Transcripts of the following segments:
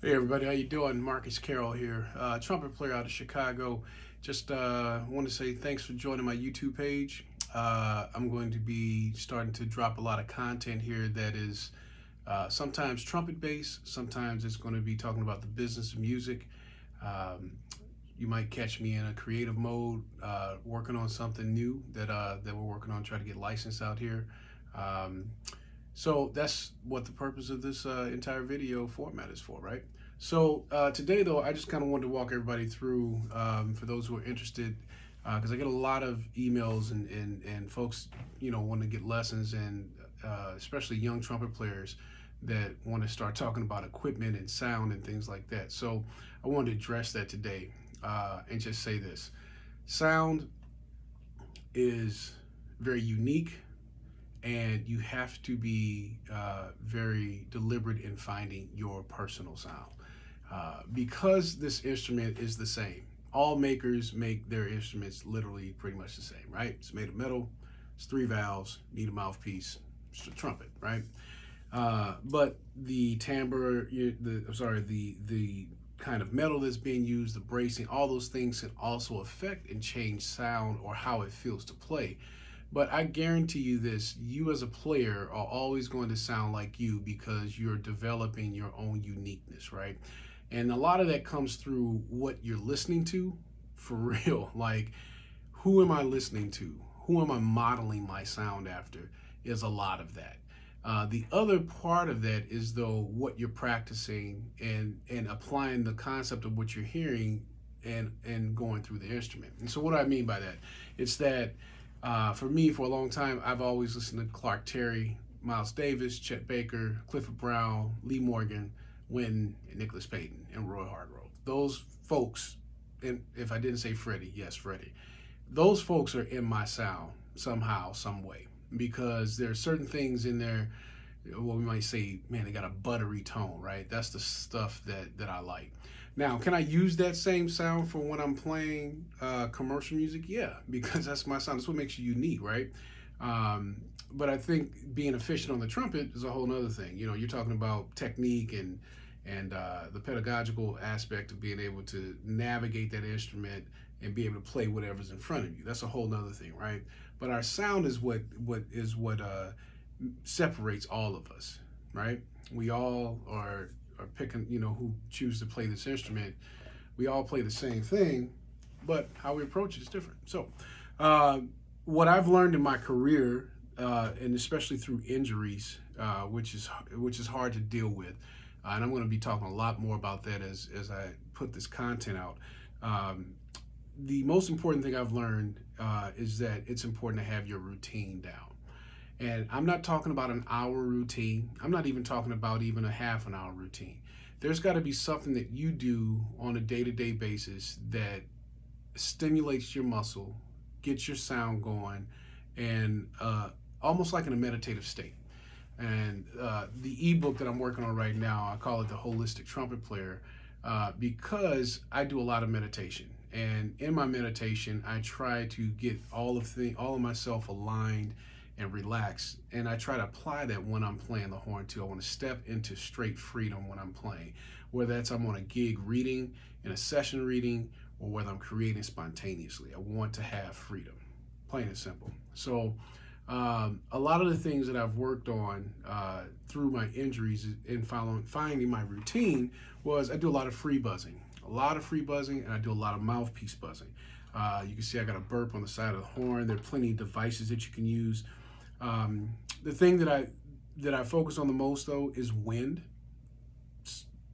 Hey everybody, how you doing? Marques Carroll here, trumpet player out of Chicago. Just want to say thanks for joining my YouTube page. I'm going to be starting to drop a lot of content here that is sometimes trumpet based, sometimes it's going to be talking about the business of music. Um, you might catch me in a creative mode, working on something new that we're working on, trying to get licensed out here. Um, so that's what the purpose of this entire video format is for, right? So today, though, I just kind of wanted to walk everybody through, for those who are interested, because I get a lot of emails and folks, want to get lessons, and especially young trumpet players that want to start talking about equipment and sound and things like that. So I wanted to address that today, and just say this: sound is very unique, and you have to be very deliberate in finding your personal sound, because this instrument is the same. All makers make their instruments literally pretty much the same, right? It's made of metal, it's three valves, need a mouthpiece, it's a trumpet, right? But the timbre, the kind of metal that's being used, the bracing, all those things can also affect and change sound or how it feels to play. But I guarantee you this: you as a player are always going to sound like you because you're developing your own uniqueness, right? And a lot of that comes through what you're listening to, for real. Like, who am I listening to? Who am I modeling my sound after? Is a lot of that. The other part of that is, though, what you're practicing and applying the concept of what you're hearing and going through the instrument. And so, what do I mean by that? It's that for me, for a long time, I've always listened to Clark Terry, Miles Davis, Chet Baker, Clifford Brown, Lee Morgan, Wynton, and Nicholas Payton, and Roy Hargrove. Those folks, and if I didn't say Freddie, yes, Freddie. Those folks are in my sound somehow, some way, because there are certain things in there. Well, we might say, man, they got a buttery tone, right? That's the stuff that I like. Now, can I use that same sound for when I'm playing commercial music? Yeah, because that's my sound. That's what makes you unique, right? But I think being efficient on the trumpet is a whole other thing. You're talking about technique and the pedagogical aspect of being able to navigate that instrument and be able to play whatever's in front of you. That's a whole other thing, right? But our sound is what separates all of us, right? We all are picking, who choose to play this instrument. We all play the same thing, but how we approach it is different. So, uh, what I've learned in my career, and especially through injuries, which is hard to deal with, and I'm going to be talking a lot more about that as I put this content out. Um, the most important thing I've learned is that it's important to have your routine down. And I'm not talking about an hour routine. I'm not even talking about even a half an hour routine. There's got to be something that you do on a day to day basis that stimulates your muscle, gets your sound going, and almost like in a meditative state. And the ebook that I'm working on right now, I call it the Holistic Trumpet Player, because I do a lot of meditation. And in my meditation, I try to get all of myself aligned and relaxed. And I try to apply that when I'm playing the horn too. I want to step into straight freedom when I'm playing, whether that's I'm on a gig reading, in a session reading, or whether I'm creating spontaneously. I want to have freedom, plain and simple. So a lot of the things that I've worked on through my injuries in finding my routine was I do a lot of free buzzing. And I do a lot of mouthpiece buzzing. You can see I got a burp on the side of the horn. There are plenty of devices that you can use. The thing that I focus on the most, though, is wind.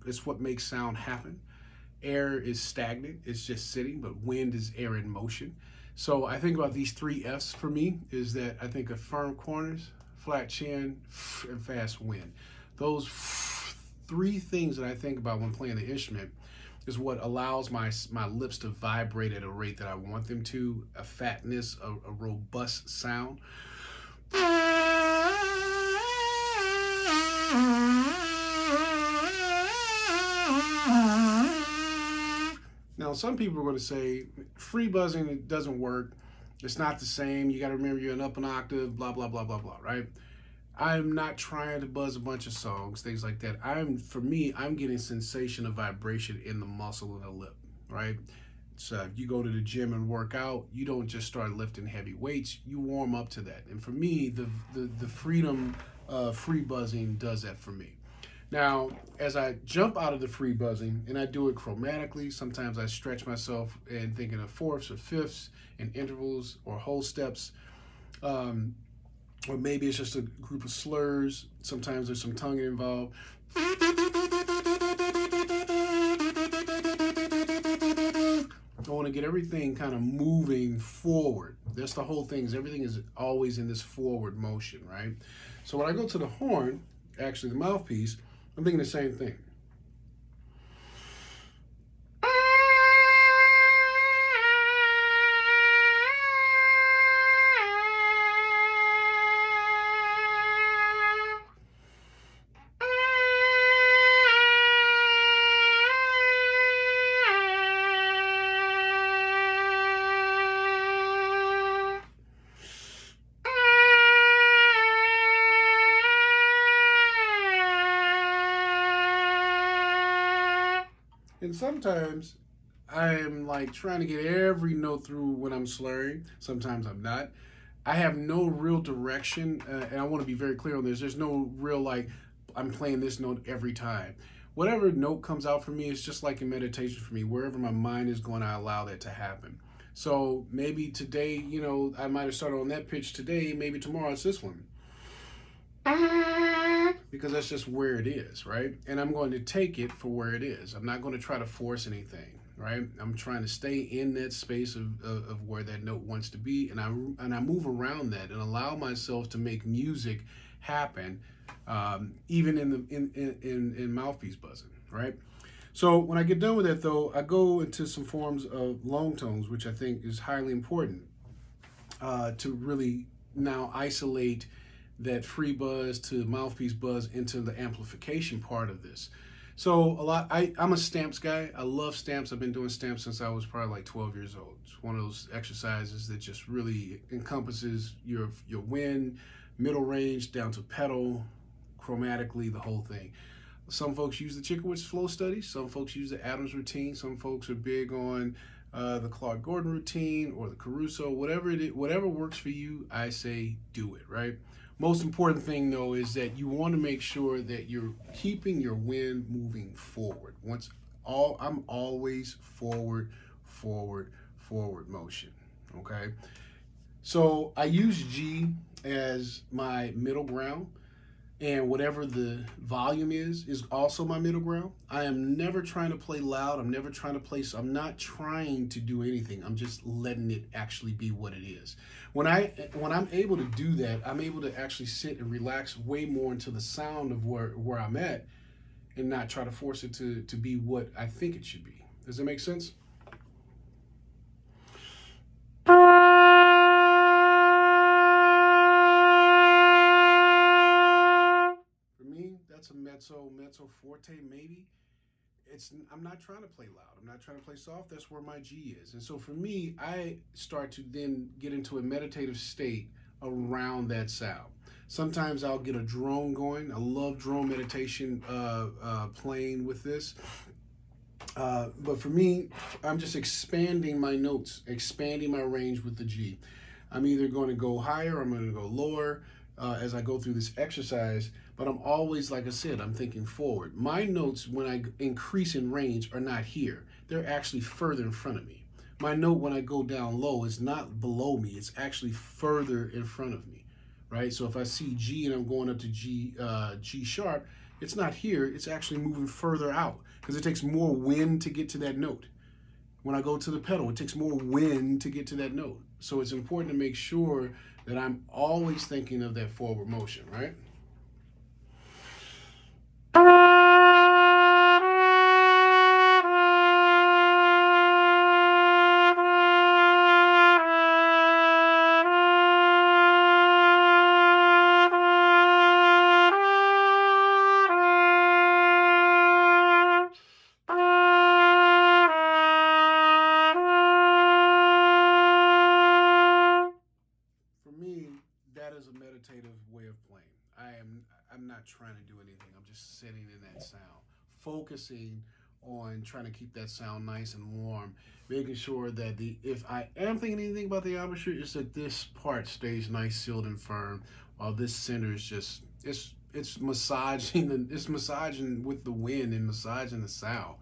It's what makes sound happen. Air is stagnant, it's just sitting, but wind is air in motion. So I think about these three F's for me: is that I think of firm corners, flat chin, and fast wind. Those three things that I think about when playing the instrument is what allows my lips to vibrate at a rate that I want them to, a fatness, a robust sound. Now, some people are going to say free buzzing, it doesn't work. It's not the same. You got to remember you're an up an octave, blah, blah, blah, blah, blah, right? I'm not trying to buzz a bunch of songs, things like that. For me, I'm getting sensation of vibration in the muscle of the lip, right? So if you go to the gym and work out, you don't just start lifting heavy weights. You warm up to that. And for me, the freedom, free buzzing does that for me. Now, as I jump out of the free buzzing, and I do it chromatically, sometimes I stretch myself and thinking of fourths or fifths and intervals or whole steps. Um, or maybe it's just a group of slurs. Sometimes there's some tonguing involved. I want to get everything kind of moving forward. That's the whole thing. Is everything is always in this forward motion, right? So when I go to the horn, actually the mouthpiece, I'm thinking the same thing. And sometimes I'm like trying to get every note through when I'm slurring. Sometimes I'm not. I have no real direction, and I want to be very clear on this. There's no real like I'm playing this note every time. Whatever note comes out for me is just like a meditation for me. Wherever my mind is going, I allow that to happen. So maybe today, I might have started on that pitch today. Maybe tomorrow it's this one because that's just where it is, right? And I'm going to take it for where it is. I'm not going to try to force anything, right? I'm trying to stay in that space of where that note wants to be, and I move around that and allow myself to make music happen, even in mouthpiece buzzing, right? So when I get done with that, though, I go into some forms of long tones, which I think is highly important to really now isolate that free buzz to mouthpiece buzz into the amplification part of this. So I'm a stamps guy. I love stamps. I've been doing stamps since I was probably like 12 years old. It's one of those exercises that just really encompasses your win, middle range down to pedal, chromatically, the whole thing. Some folks use the Chickowitz flow study. Some folks use the Adams routine. Some folks are big on the Clark Gordon routine or the Caruso. Whatever it is, whatever works for you, I say do it, right? Most important thing though is that you want to make sure that you're keeping your wind moving forward. I'm always forward, forward, forward motion. Okay. So I use G as my middle ground, and whatever the volume is also my middle ground. I am never trying to play loud. I'm never trying to play. So I'm not trying to do anything. I'm just letting it actually be what it is. When I'm able to do that, I'm able to actually sit and relax way more into the sound of where I'm at, and not try to force it to be what I think it should be. Does that make sense? For me, that's a mezzo forte maybe. I'm not trying to play loud. I'm not trying to play soft. That's where my G is. And so for me, I start to then get into a meditative state around that sound. Sometimes I'll get a drone going. I love drone meditation playing with this. But for me, I'm just expanding my notes, expanding my range with the G. I'm either going to go higher or I'm going to go lower as I go through this exercise. But I'm always, like I said, I'm thinking forward. My notes, when I increase in range, are not here. They're actually further in front of me. My note, when I go down low, is not below me. It's actually further in front of me, right? So if I see G and I'm going up to G sharp, it's not here. It's actually moving further out because it takes more wind to get to that note. When I go to the pedal, it takes more wind to get to that note. So it's important to make sure that I'm always thinking of that forward motion, right? For me, that is a meditative way of playing. just sitting in that sound, focusing on trying to keep that sound nice and warm, making sure that if I am thinking anything about the embouchure, is that this part stays nice, sealed, and firm, while this center is just it's massaging with the wind and massaging the sound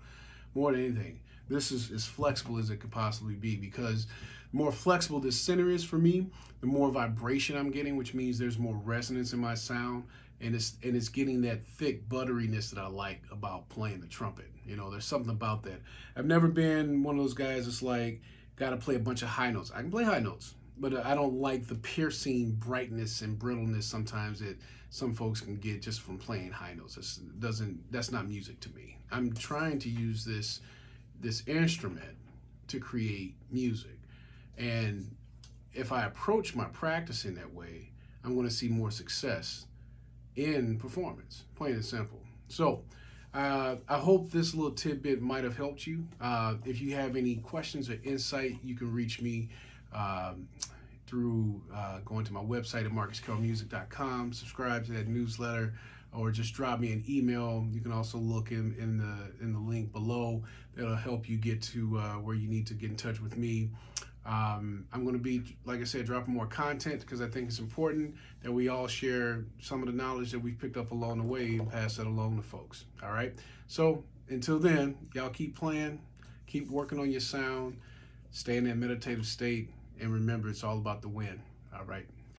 more than anything. This is as flexible as it could possibly be, because the more flexible this center is for me, the more vibration I'm getting, which means there's more resonance in my sound, and it's getting that thick butteriness that I like about playing the trumpet. You know, there's something about that. I've never been one of those guys that's like, got to play a bunch of high notes. I can play high notes, but I don't like the piercing brightness and brittleness sometimes that some folks can get just from playing high notes. That's not music to me. I'm trying to use this instrument to create music, and if I approach my practice in that way, I'm going to see more success in performance, plain and simple. So I hope this little tidbit might have helped you. If you have any questions or insight, you can reach me through going to my website at marquescarrollmusic.com, subscribe to that newsletter, or just drop me an email. You can also look in the link below. That'll help you get to where you need to get in touch with me. I'm going to be, like I said, dropping more content, because I think it's important that we all share some of the knowledge that we've picked up along the way and pass that along to folks. All right. So until then, y'all keep playing, keep working on your sound, stay in that meditative state, and remember, it's all about the win. All right.